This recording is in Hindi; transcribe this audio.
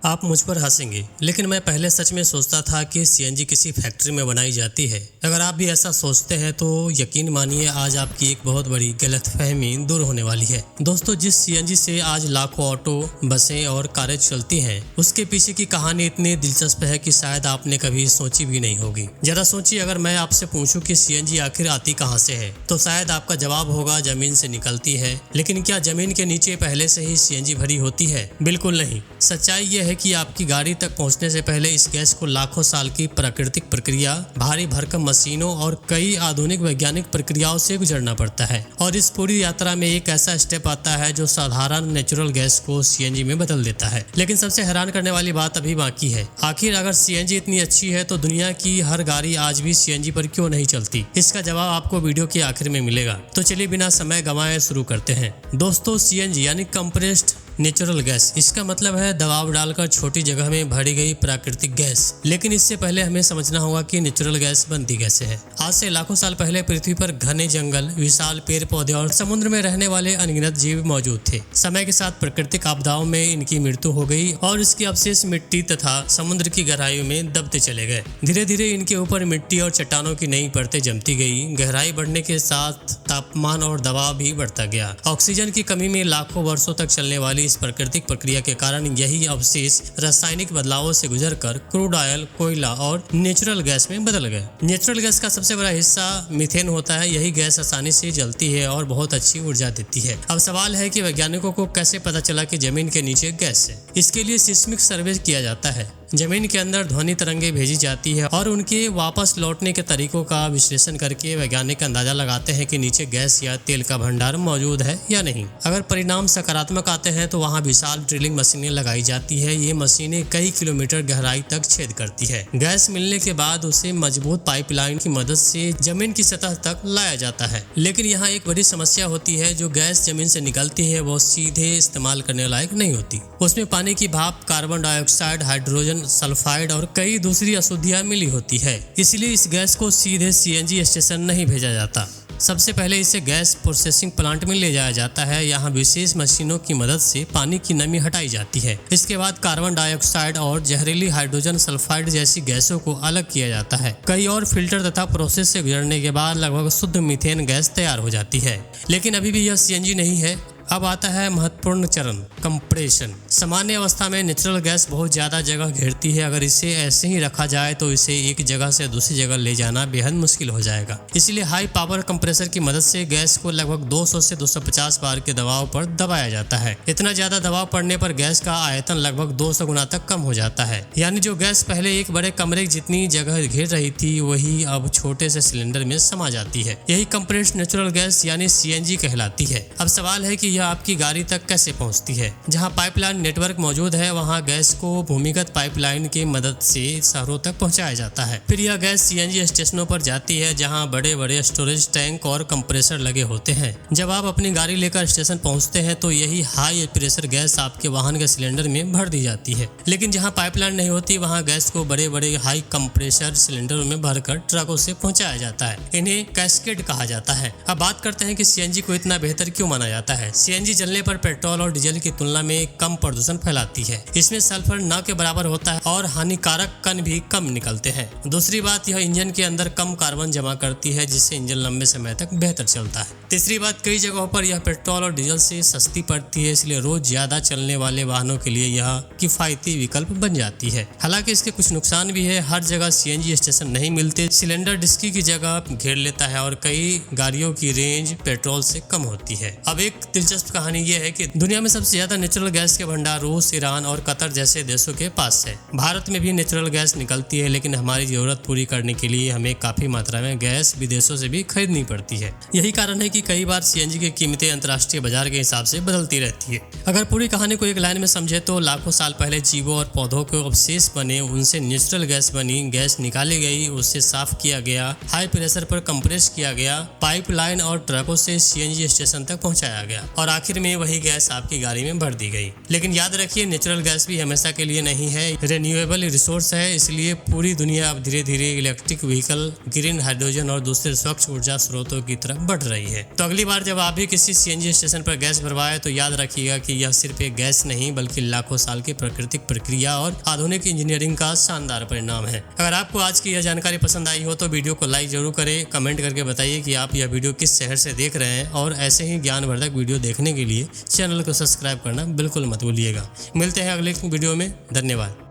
आप मुझ पर हंसेंगे, लेकिन मैं पहले सच में सोचता था कि सीएनजी किसी फैक्ट्री में बनाई जाती है। अगर आप भी ऐसा सोचते हैं तो यकीन मानिए आज आपकी एक बहुत बड़ी गलतफहमी दूर होने वाली है। दोस्तों, जिस सीएनजी से आज लाखों ऑटो, बसें और कारें चलती हैं, उसके पीछे की कहानी इतनी दिलचस्प है कि शायद आपने कभी सोची भी नहीं होगी। जरा सोचिए, अगर मैं आपसे पूछूं कि सीएनजी आखिर आती कहां से है, तो शायद आपका जवाब होगा जमीन से निकलती है। लेकिन क्या जमीन के नीचे पहले से ही सीएनजी भरी होती है? बिल्कुल नहीं। सच्चाई यह है कि आपकी गाड़ी तक पहुंचने से पहले इस गैस को लाखों साल की प्राकृतिक प्रक्रिया, भारी भरकम मशीनों और कई आधुनिक वैज्ञानिक प्रक्रियाओं से गुजरना पड़ता है। और इस पूरी यात्रा में एक ऐसा स्टेप आता है जो साधारण नेचुरल गैस को सीएनजी में बदल देता है। लेकिन सबसे हैरान करने वाली बात अभी बाकी है। आखिर अगर सीएनजी इतनी अच्छी है तो दुनिया की हर गाड़ी आज भी सीएनजी पर क्यों नहीं चलती? इसका जवाब आपको वीडियो के आखिर में मिलेगा। तो चलिए बिना समय गंवाए शुरू करते हैं। दोस्तों, सीएनजी यानी कंप्रेस्ड नेचुरल गैस, इसका मतलब है दबाव डालकर छोटी जगह में भरी गई प्राकृतिक गैस। लेकिन इससे पहले हमें समझना होगा कि नेचुरल गैस बनती कैसे है। आज से लाखों साल पहले पृथ्वी पर घने जंगल, विशाल पेड़ पौधे और समुद्र में रहने वाले अनगिनत जीव मौजूद थे। समय के साथ प्राकृतिक आपदाओं में इनकी मृत्यु हो गई और इसके अवशेष मिट्टी तथा समुद्र की गहराइयों में दबते चले गए। धीरे धीरे इनके ऊपर मिट्टी और चट्टानों की नई परतें जमती गई। गहराई बढ़ने के साथ तापमान और दबाव भी बढ़ता गया। ऑक्सीजन की कमी में लाखों वर्षों तक चलने वाली इस प्राकृतिक प्रक्रिया के कारण यही अवशेष रासायनिक बदलावों से गुजरकर क्रूड ऑयल, कोयला और नेचुरल गैस में बदल गए। नेचुरल गैस का सबसे बड़ा हिस्सा मीथेन होता है। यही गैस आसानी से जलती है और बहुत अच्छी ऊर्जा देती है। अब सवाल है कि वैज्ञानिकों को कैसे पता चला कि जमीन के नीचे गैस है। इसके लिए सिस्मिक सर्वे किया जाता है। जमीन के अंदर ध्वनि तरंगे भेजी जाती है और उनके वापस लौटने के तरीकों का विश्लेषण करके वैज्ञानिक अंदाजा लगाते हैं कि नीचे गैस या तेल का भंडार मौजूद है या नहीं। अगर परिणाम सकारात्मक आते हैं तो वहां विशाल ड्रिलिंग मशीनें लगाई जाती है। ये मशीनें कई किलोमीटर गहराई तक छेद करती है। गैस मिलने के बाद उसे मजबूत पाइपलाइन की मदद से जमीन की सतह तक लाया जाता है। लेकिन यहाँ एक बड़ी समस्या होती है। जो गैस जमीन से निकलती है वो सीधे इस्तेमाल करने लायक नहीं होती। उसमें पानी की भाप, कार्बन डाइऑक्साइड, हाइड्रोजन सल्फाइड और कई दूसरी अशुद्धियां मिली होती है। इसलिए इस गैस को सीधे सीएनजी स्टेशन नहीं भेजा जाता। सबसे पहले इसे गैस प्रोसेसिंग प्लांट में ले जाया जाता है। यहाँ विशेष मशीनों की मदद से पानी की नमी हटाई जाती है। इसके बाद कार्बन डाइऑक्साइड और जहरीली हाइड्रोजन सल्फाइड जैसी गैसों को अलग किया जाता है। कई और फिल्टर तथा प्रोसेस से गुजरने के बाद लगभग शुद्ध मीथेन गैस तैयार हो जाती है। लेकिन अभी भी यह सीएनजी नहीं है। अब आता है महत्वपूर्ण चरण, कंप्रेशन। सामान्य अवस्था में नेचुरल गैस बहुत ज्यादा जगह घेरती है। अगर इसे ऐसे ही रखा जाए तो इसे एक जगह से दूसरी जगह ले जाना बेहद मुश्किल हो जाएगा। इसलिए हाई पावर कंप्रेसर की मदद से गैस को लगभग 200 से 250 बार के दबाव पर दबाया जाता है। इतना ज्यादा दबाव पड़ने पर गैस का आयतन लगभग 200 गुना तक कम हो जाता है। यानी जो गैस पहले एक बड़े कमरे जितनी जगह घेर रही थी वही अब छोटे से सिलेंडर में समा जाती है। यही कंप्रेस्ड नेचुरल गैस यानी सीएनजी कहलाती है। अब सवाल है कि आपकी गाड़ी तक कैसे पहुंचती है? जहां पाइपलाइन नेटवर्क मौजूद है वहां गैस को भूमिगत पाइपलाइन की मदद से शहरों तक पहुंचाया जाता है। फिर यह गैस सीएनजी स्टेशनों पर जाती है जहां बड़े बड़े स्टोरेज टैंक और कंप्रेसर लगे होते हैं। जब आप अपनी गाड़ी लेकर स्टेशन पहुंचते हैं तो यही हाई प्रेशर गैस आपके वाहन के सिलेंडर में भर दी जाती है। लेकिन जहाँ पाइपलाइन नहीं होती वहाँ गैस को बड़े बड़े हाई कंप्रेसर सिलेंडरों में भरकर ट्रकों से पहुंचाया जाता है। इन्हें कैस्केड कहा जाता है। अब बात करते हैं कि सीएनजी को इतना बेहतर क्यों माना जाता है। सीएनजी जलने पर पेट्रोल और डीजल की तुलना में कम प्रदूषण फैलाती है। इसमें सल्फर न के बराबर होता है और हानिकारक कण भी कम निकलते हैं। दूसरी बात, यह इंजन के अंदर कम कार्बन जमा करती है जिससे इंजन लंबे समय तक बेहतर चलता है। तीसरी बात, कई जगहों पर यह पेट्रोल और डीजल से सस्ती पड़ती है, इसलिए रोज ज्यादा चलने वाले वाहनों के लिए यह किफायती विकल्प बन जाती है। हालांकि इसके कुछ नुकसान भी है। हर जगह सीएनजी स्टेशन नहीं मिलते। सिलेंडर डिस्की की जगह घेर लेता है और कई गाड़ियों की रेंज पेट्रोल से कम होती है। अब एक दिलचस्प कहानी यह है कि दुनिया में सबसे ज्यादा नेचुरल गैस के भंडार रूस, ईरान और कतर जैसे देशों के पास है। भारत में भी नेचुरल गैस निकलती है, लेकिन हमारी जरूरत पूरी करने के लिए हमें काफी मात्रा में गैस विदेशों से भी खरीदनी पड़ती है। यही कारण है कि कई बार सीएनजी की कीमतें अंतर्राष्ट्रीय बाजार के हिसाब से बदलती रहती है। अगर पूरी कहानी को एक लाइन में समझे तो लाखों साल पहले जीवों और पौधों के अवशेष बने, उनसे नेचुरल गैस बनी, गैस निकाली गई, उससे साफ किया गया, हाई प्रेशर पर कंप्रेस किया गया, पाइपलाइन और ट्रकों से सीएनजी स्टेशन तक पहुंचाया गया और आखिर में वही गैस आपकी गाड़ी में भर दी गई। लेकिन याद रखिए, नेचुरल गैस भी हमेशा के लिए नहीं है, रिन्यूएबल रिसोर्स है, इसलिए पूरी दुनिया अब धीरे धीरे इलेक्ट्रिक व्हीकल, ग्रीन हाइड्रोजन और दूसरे स्वच्छ ऊर्जा स्रोतों की तरफ बढ़ रही है। तो अगली बार जब आप भी किसी सीएनजी स्टेशन पर गैस भरवाए तो याद रखिएगा कि यह सिर्फ एक गैस नहीं बल्कि लाखों साल की प्राकृतिक प्रक्रिया और आधुनिक इंजीनियरिंग का शानदार परिणाम है। अगर आपको आज की यह जानकारी पसंद आई हो तो वीडियो को लाइक जरूर करें, कमेंट करके बताइए कि आप यह वीडियो किस शहर से देख रहे हैं और ऐसे ही ज्ञानवर्धक वीडियो देखने के लिए चैनल को सब्सक्राइब करना बिल्कुल मत भूलिएगा। मिलते हैं अगले वीडियो में। धन्यवाद।